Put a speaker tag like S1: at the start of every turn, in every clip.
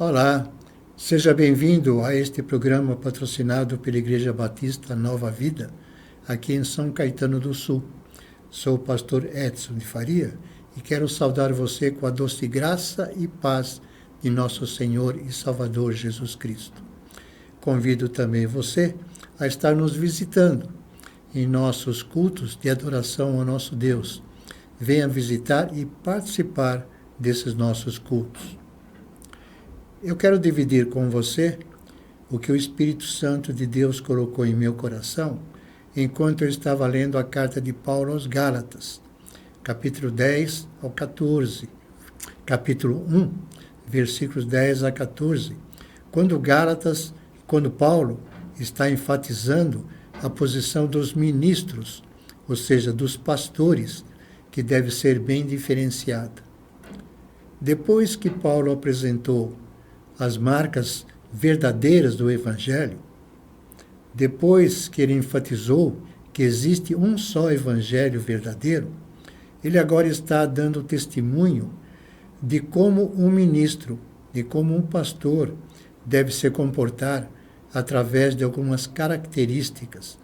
S1: Olá, seja bem-vindo a este programa patrocinado pela Igreja Batista Nova Vida, aqui em São Caetano do Sul. Sou o pastor Edson de Faria e quero saudar você com a doce graça e paz de nosso Senhor e Salvador Jesus Cristo. Convido também você a estar nos visitando em nossos cultos de adoração ao nosso Deus. Venha visitar e participar desses nossos cultos. Eu quero dividir com você o que o Espírito Santo de Deus colocou em meu coração enquanto eu estava lendo a carta de Paulo aos Gálatas, capítulo 10 ao 14, capítulo 1, versículos 10 a 14, quando Paulo está enfatizando a posição dos ministros, ou seja, dos pastores, que deve ser bem diferenciada. Depois que Paulo apresentou as marcas verdadeiras do Evangelho, depois que ele enfatizou que existe um só Evangelho verdadeiro, ele agora está dando testemunho de como um ministro, de como um pastor deve se comportar através de algumas características.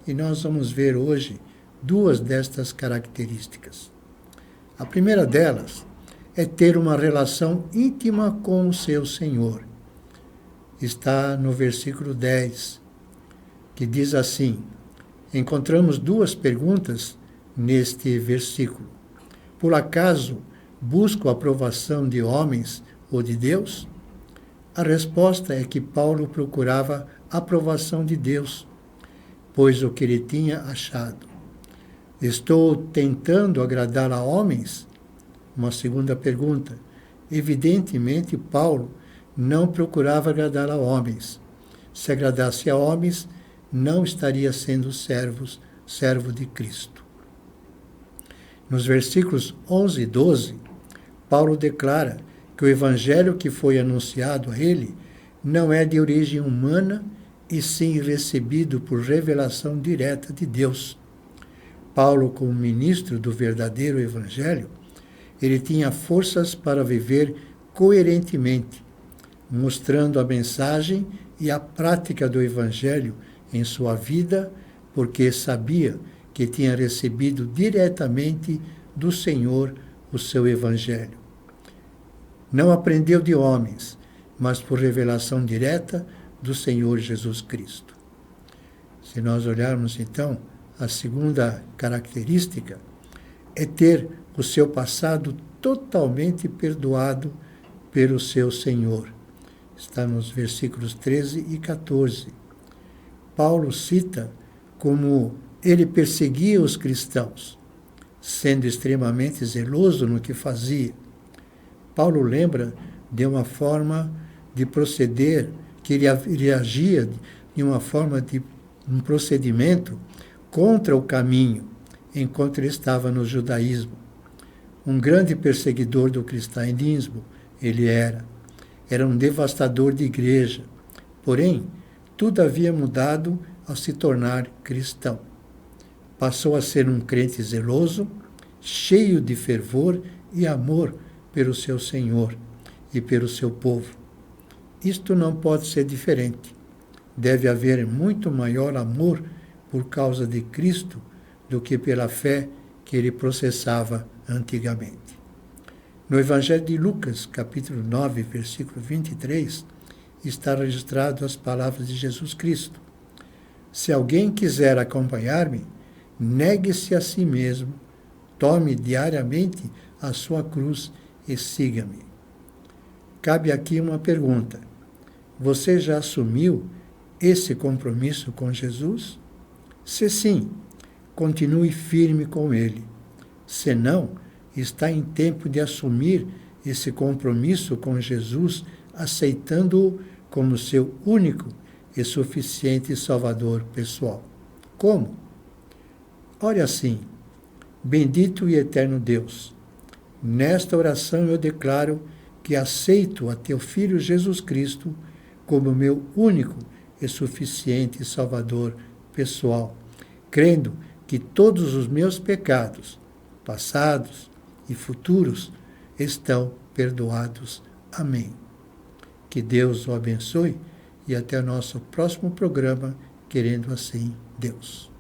S1: E nós vamos ver hoje duas destas características. A primeira delas é ter uma relação íntima com o seu Senhor. Está no versículo 10, que diz assim: encontramos duas perguntas neste versículo. Por acaso busco a aprovação de homens ou de Deus? A resposta é que Paulo procurava a aprovação de Deus, pois o que ele tinha achado. Estou tentando agradar a homens? Uma segunda pergunta. Evidentemente, Paulo não procurava agradar a homens. Se agradasse a homens, não estaria sendo servo de Cristo. Nos versículos 11 e 12, Paulo declara que o evangelho que foi anunciado a ele não é de origem humana, e sim recebido por revelação direta de Deus. Paulo, como ministro do verdadeiro evangelho, ele tinha forças para viver coerentemente, mostrando a mensagem e a prática do Evangelho em sua vida, porque sabia que tinha recebido diretamente do Senhor o seu Evangelho. Não aprendeu de homens, mas por revelação direta do Senhor Jesus Cristo. Se nós olharmos então, a segunda característica é ter o seu passado totalmente perdoado pelo seu Senhor. Está nos versículos 13 e 14. Paulo cita como ele perseguia os cristãos, sendo extremamente zeloso no que fazia. Paulo lembra de uma forma de proceder, que ele agia de uma forma de um procedimento contra o caminho, enquanto ele estava no judaísmo. Um grande perseguidor do cristianismo ele era. Era um devastador de igreja. Porém, tudo havia mudado ao se tornar cristão. Passou a ser um crente zeloso, cheio de fervor e amor pelo seu Senhor e pelo seu povo. Isto não pode ser diferente. Deve haver muito maior amor por causa de Cristo do que pela fé que ele processava antigamente. No Evangelho de Lucas, capítulo 9, versículo 23, está registrado as palavras de Jesus Cristo. Se alguém quiser acompanhar-me, negue-se a si mesmo, tome diariamente a sua cruz e siga-me. Cabe aqui uma pergunta. Você já assumiu esse compromisso com Jesus? Se sim, continue firme com ele. Se não, está em tempo de assumir esse compromisso com Jesus, aceitando-o como seu único e suficiente Salvador pessoal. Como? Ore assim: bendito e eterno Deus, nesta oração eu declaro que aceito a teu Filho Jesus Cristo como meu único e suficiente Salvador pessoal, crendo que todos os meus pecados, passados e futuros, estão perdoados. Amém. Que Deus o abençoe e até o nosso próximo programa, querendo assim Deus.